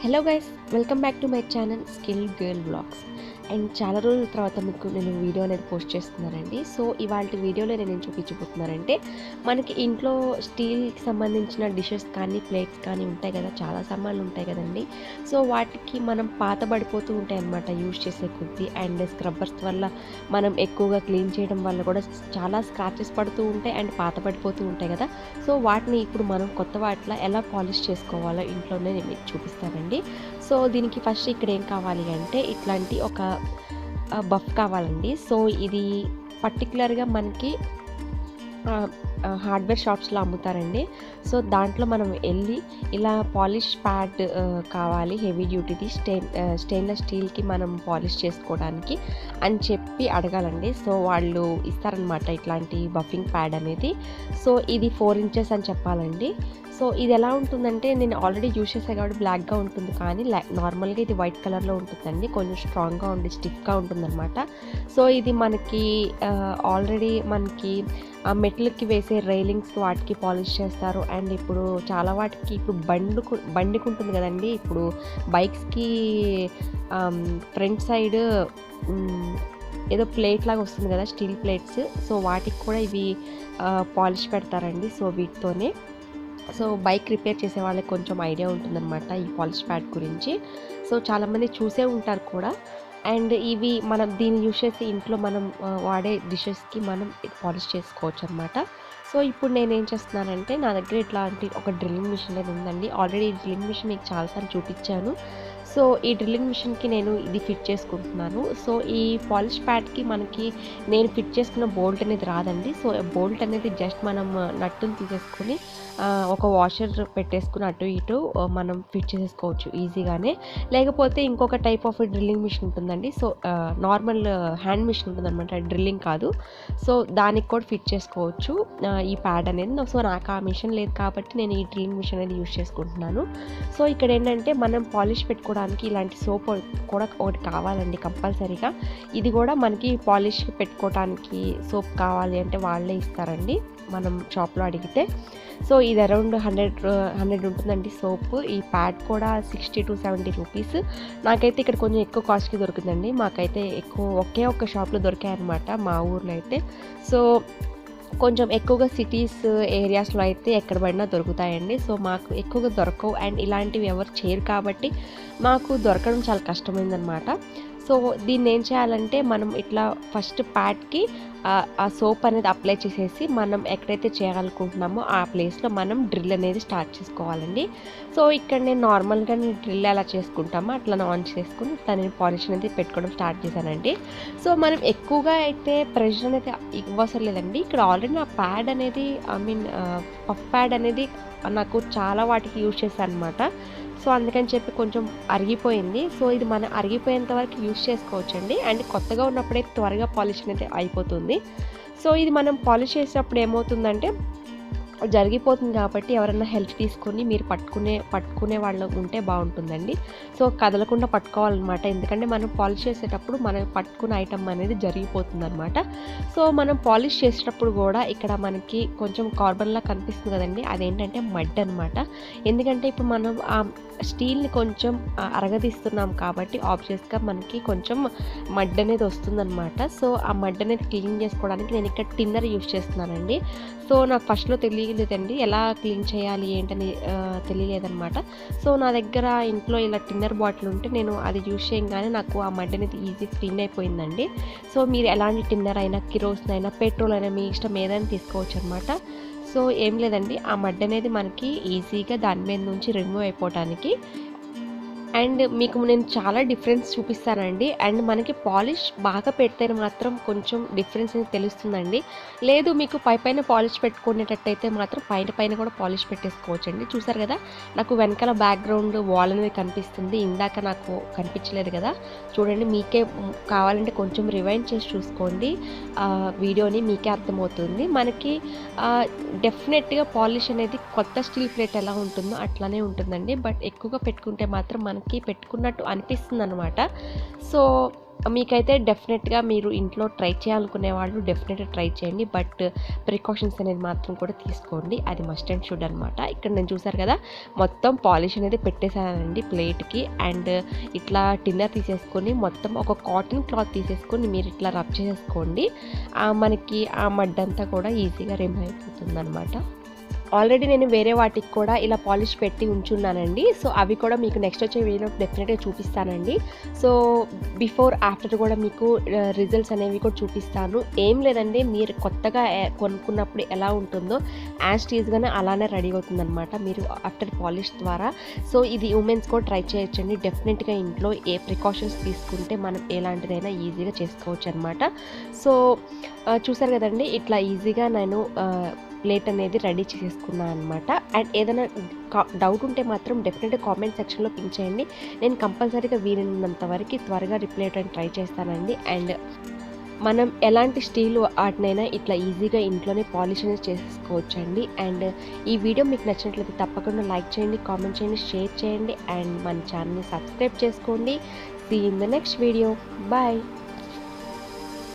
Hello guys, welcome back to my channel skill girl vlogs. And చాలా రోజుల తర్వాత మీకు నేను వీడియో అనేది పోస్ట్ చేస్తున్నానండి. సో ఇవాళ వీడియోలో నేను ఏం చూపించబోతున్నానంటే, మనకి ఇంట్లో స్టీల్కి సంబంధించిన డిషెస్ కానీ ప్లేట్స్ కానీ ఉంటాయి కదా, చాలా సామాన్లు ఉంటాయి కదండి. సో వాటికి మనం పాత పడిపోతూ ఉంటాయి అన్నమాట యూజ్ చేసే కొద్దీ. అండ్ స్క్రబ్బర్స్ వల్ల మనం ఎక్కువగా క్లీన్ చేయడం వల్ల కూడా చాలా స్క్రాచెస్ పడుతూ ఉంటాయి అండ్ పాత పడిపోతూ ఉంటాయి కదా. సో వాటిని ఇప్పుడు మనం కొత్త వాటిలో ఎలా పాలిష్ చేసుకోవాలో ఇంట్లోనే నేను మీకు చూపిస్తానండి. సో దీనికి ఫస్ట్ ఇక్కడ ఏం కావాలి అంటే, ఇట్లాంటి ఒక బఫ్ కావాలండి. సో ఇది పర్టికులర్గా మనకి హార్డ్వేర్ షాప్స్లో అమ్ముతారండి. సో దాంట్లో మనం వెళ్ళి ఇలా పాలిష్ ప్యాడ్ కావాలి, హెవీ డ్యూటీది స్టెయిన్లెస్ స్టీల్కి మనం పాలిష్ చేసుకోవడానికి అని చెప్పి అడగాలండి. సో వాళ్ళు ఇస్తారనమాట ఇట్లాంటి బఫింగ్ ప్యాడ్ అనేది. సో ఇది 4 ఇంచెస్ అని చెప్పాలండి. సో ఇది ఎలా ఉంటుందంటే, నేను ఆల్రెడీ యూజ్ చేసాను కాబట్టి బ్లాక్గా ఉంటుంది, కానీ నార్మల్గా ఇది వైట్ కలర్లో ఉంటుందండి. కొంచెం స్ట్రాంగ్గా ఉండి స్టిఫ్గా ఉంటుందన్నమాట. సో ఇది మనకి ఆల్రెడీ మనకి మెట్లకి వేసే రైలింగ్స్ వాటికి పాలిష్ చేస్తారు. అండ్ ఇప్పుడు చాలా వాటికి ఇప్పుడు బండికి ఉంటుంది కదండి, ఇప్పుడు బైక్స్కి ఫ్రంట్ సైడ్ ఏదో ప్లేట్ లాగా వస్తుంది కదా, స్టీల్ ప్లేట్స్. సో వాటికి కూడా ఇవి పాలిష్ పెడతారండి. సో వీటితోనే సో బైక్ రిపేర్ చేసే వాళ్ళకి కొంచెం ఐడియా ఉంటుందన్నమాట ఈ పాలిష్ ప్యాడ్ గురించి. సో చాలామంది చూసే ఉంటారు కూడా. అండ్ ఇవి మనం దీన్ని యూజ్ చేసి ఇంట్లో మనం వాడే డిషెస్కి మనం పాలిష్ చేసుకోవచ్చు అనమాట. సో ఇప్పుడు నేను ఏం చేస్తున్నానంటే, నా దగ్గర ఇట్లాంటి ఒక డ్రిల్లింగ్ మిషన్ అనేది ఉందండి. ఆల్రెడీ ఈ డ్రిల్లింగ్ మిషన్ మీకు చాలాసార్లు చూపించాను. సో ఈ డ్రిల్లింగ్ మిషన్కి నేను ఇది ఫిట్ చేసుకుంటున్నాను. సో ఈ పాలిష్ ప్యాడ్కి మనకి నేను ఫిట్ చేసుకున్న బోల్ట్ అనేది రాదండి. సో బోల్ట్ అనేది జస్ట్ మనం నట్టును తీసేసుకొని ఒక వాషర్ పెట్టేసుకుని అటు ఇటు మనం ఫిట్ చేసేసుకోవచ్చు ఈజీగానే. లేకపోతే ఇంకొక టైప్ ఆఫ్ డ్రిల్లింగ్ మిషన్ ఉంటుందండి. సో నార్మల్ హ్యాండ్ మిషన్ ఉంటుందన్నమాట, డ్రిల్లింగ్ కాదు. సో దానికి కూడా ఫిట్ చేసుకోవచ్చు ఈ ప్యాడ్ అనేది. సో నాకు ఆ మిషన్ లేదు కాబట్టి నేను ఈ డ్రిల్లింగ్ మిషన్ అనేది యూజ్ చేసుకుంటున్నాను. సో ఇక్కడ ఏంటంటే, మనం పాలిష్ పెట్టుకోవడానికి ఇలాంటి సోప్ కూడా ఒకటి కావాలండి కంపల్సరీగా. ఇది కూడా మనకి పాలిష్ పెట్టుకోవడానికి సోప్ కావాలి అంటే వాళ్ళే ఇస్తారండి మనం షాప్లో అడిగితే. సో ఇది అరౌండ్ 100 ఉంటుందండి సోప్. ఈ ప్యాడ్ కూడా 60 to 70 రూపీస్. నాకైతే ఇక్కడ కొంచెం ఎక్కువ కాస్ట్కి దొరుకుతుందండి. మాకైతే ఒకే ఒక్క షాప్లో దొరికాయి అనమాట మా ఊర్లో అయితే. సో కొంచెం ఎక్కువగా సిటీస్ ఏరియాస్లో అయితే ఎక్కడ పడినా దొరుకుతాయండి. సో మాకు ఎక్కువగా దొరకవు అండ్ ఇలాంటివి ఎవరు చేయరు కాబట్టి మాకు దొరకడం చాలా కష్టమైందనమాట. సో దీన్ని ఏం చేయాలంటే, మనం ఇట్లా ఫస్ట్ ప్యాడ్కి ఆ సోప్ అనేది అప్లై చేసేసి మనం ఎక్కడైతే చేయాలనుకుంటున్నామో ఆ ప్లేస్లో మనం డ్రిల్ అనేది స్టార్ట్ చేసుకోవాలండి. సో ఇక్కడ నేను నార్మల్గా డ్రిల్ ఎలా చేసుకుంటామో అట్లా ఆన్ చేసుకుని నేను పాలిష్ అనేది పెట్టుకోవడం స్టార్ట్ చేశానండి. సో మనం ఎక్కువగా అయితే ప్రెషర్ అనేది ఇవ్వవసరం లేదండి. ఇక్కడ ఆల్రెడీ నా ప్యాడ్ అనేది పఫ్ ప్యాడ్ అనేది నాకు చాలా వాటికి యూజ్ చేశాను అనమాట. సో అందుకని చెప్పి కొంచెం అరిగిపోయింది. సో ఇది మనం అరిగిపోయేంత వరకు యూజ్ చేసుకోవచ్చండి. అండ్ కొత్తగా ఉన్నప్పుడే త్వరగా పాలిష్ అనేది అయిపోతుంది. సో ఇది మనం పాలిష్ చేసేటప్పుడు ఏమవుతుందంటే, జరిగిపోతుంది కాబట్టి ఎవరైనా హెల్ప్ తీసుకొని మీరు పట్టుకునే వాళ్ళు ఉంటే బాగుంటుందండి. సో కదలకుండా పట్టుకోవాలన్నమాట, ఎందుకంటే మనం పాలిష్ చేసేటప్పుడు మనం పట్టుకునే ఐటమ్ అనేది జరిగిపోతుంది అనమాట. సో మనం పాలిష్ చేసేటప్పుడు కూడా ఇక్కడ మనకి కొంచెం కార్బన్లా కనిపిస్తుంది కదండి, అదేంటంటే మడ్ అనమాట. ఎందుకంటే ఇప్పుడు మనం ఆ స్టీల్ని కొంచెం అరగదీస్తున్నాం కాబట్టి ఆబ్వియస్గా మనకి కొంచెం మడ్ అనేది వస్తుందన్నమాట. సో ఆ మడ్ అనేది క్లీన్ చేసుకోవడానికి నేను ఇక్కడ టిన్నర్ యూజ్ చేస్తున్నానండి. సో నాకు ఫస్ట్లో తెలియలేదండి ఎలా క్లీన్ చేయాలి ఏంటని తెలియలేదన్నమాట. సో నా దగ్గర ఇంట్లో ఇలా టిన్నర్ బాటిల్ ఉంటే నేను అది యూజ్ చేయగానే నాకు ఆ మడ్ అనేది ఈజీ క్లీన్ అయిపోయిందండి. సో మీరు ఎలాంటి టిన్నర్ అయినా, కిరోసిన్ అయినా, పెట్రోల్ అయినా మీ ఇష్టం ఏదైనా తీసుకోవచ్చు అనమాట. సో ఏం లేదండి, ఆ మడ్ అనేది మనకి ఈజీగా దాని మీద నుంచి రిమూవ్ అయిపోవటానికి. అండ్ మీకు నేను చాలా డిఫరెన్స్ చూపిస్తానండి. అండ్ మనకి పాలిష్ బాగా పెడితే మాత్రం కొంచెం డిఫరెన్స్ అనేది తెలుస్తుందండి. లేదు మీకు పైన పాలిష్ పెట్టుకునేటట్టయితే మాత్రం పైన కూడా పాలిష్ పెట్టేసుకోవచ్చండి. చూసారు కదా, నాకు వెనకాల బ్యాక్గ్రౌండ్ వాల్ అనేది కనిపిస్తుంది, ఇందాక నాకు కనిపించలేదు కదా. చూడండి, మీకే కావాలంటే కొంచెం రివైండ్ చేసి చూసుకోండి వీడియోని, మీకే అర్థమవుతుంది. మనకి డెఫినెట్గా పాలిష్ అనేది కొత్త స్టీల్ ప్లేట్ ఎలా ఉంటుందో అట్లానే ఉంటుందండి. బట్ ఎక్కువగా పెట్టుకుంటే మాత్రం మనకి పెట్టుకున్నట్టు అనిపిస్తుంది అనమాట. సో మీకైతే డెఫినెట్గా మీరు ఇంట్లో ట్రై చేయాలనుకునే వాళ్ళు డెఫినెట్గా ట్రై చేయండి. బట్ ప్రికాషన్స్ అనేది మాత్రం కూడా తీసుకోండి, అది మస్ట్ అండ్ షుడ్ అనమాట. ఇక్కడ నేను చూసారు కదా మొత్తం పాలిష్ అనేది పెట్టేశానండి ప్లేట్కి. అండ్ ఇట్లా టిన్నర్ తీసేసుకొని మొత్తం ఒక కాటన్ క్లాత్ తీసేసుకొని మీరు ఇట్లా రబ్ చేసేసుకోండి. మనకి ఆ మడ్డంతా కూడా ఈజీగా రిమూవ్ అయిపోతుంది అనమాట. ఆల్రెడీ నేను వేరే వాటికి కూడా ఇలా పాలిష్ పెట్టి ఉంచున్నానండి. సో అవి కూడా మీకు నెక్స్ట్ వచ్చే వీడియోలో డెఫినెట్గా చూపిస్తానండి. సో బిఫోర్ ఆఫ్టర్ కూడా మీకు రిజల్ట్స్ అనేవి కూడా చూపిస్తాను. ఏం లేదండి, మీరు కొత్తగా కొనుక్కున్నప్పుడు ఎలా ఉంటుందో యాజ్ టీజ్గానే అలానే రెడీ అవుతుందన్నమాట మీరు ఆఫ్టర్ పాలిష్ ద్వారా. సో ఇది ఉమెన్స్ కూడా ట్రై చేయొచ్చండి. డెఫినెట్గా ఇంట్లో ఏ ప్రికాషన్స్ తీసుకుంటే మనం ఎలాంటిదైనా ఈజీగా చేసుకోవచ్చు అనమాట. సో చూసారు కదండి, ఇట్లా ఈజీగా నేను ప్లేట్ అనేది రెడీ చేసేసుకున్నాను అనమాట. అండ్ ఏదైనా డౌట్ ఉంటే మాత్రం డెఫినెట్గా కామెంట్ సెక్షన్లో పింక్ చేయండి. నేను కంపల్సరీగా వీలైనంత వరకు త్వరగా రిప్లై చేయడానికి ట్రై చేస్తానండి. అండ్ మనం ఎలాంటి స్టీల్ వాటినైనా ఇట్లా ఈజీగా ఇంట్లోనే పాలిష్ అనేది చేసుకోవచ్చండి. అండ్ ఈ వీడియో మీకు నచ్చినట్లయితే తప్పకుండా లైక్ చేయండి, కామెంట్ చేయండి, షేర్ చేయండి. అండ్ మన ఛానల్ని సబ్స్క్రైబ్ చేసుకోండి. See in the next video. Bye.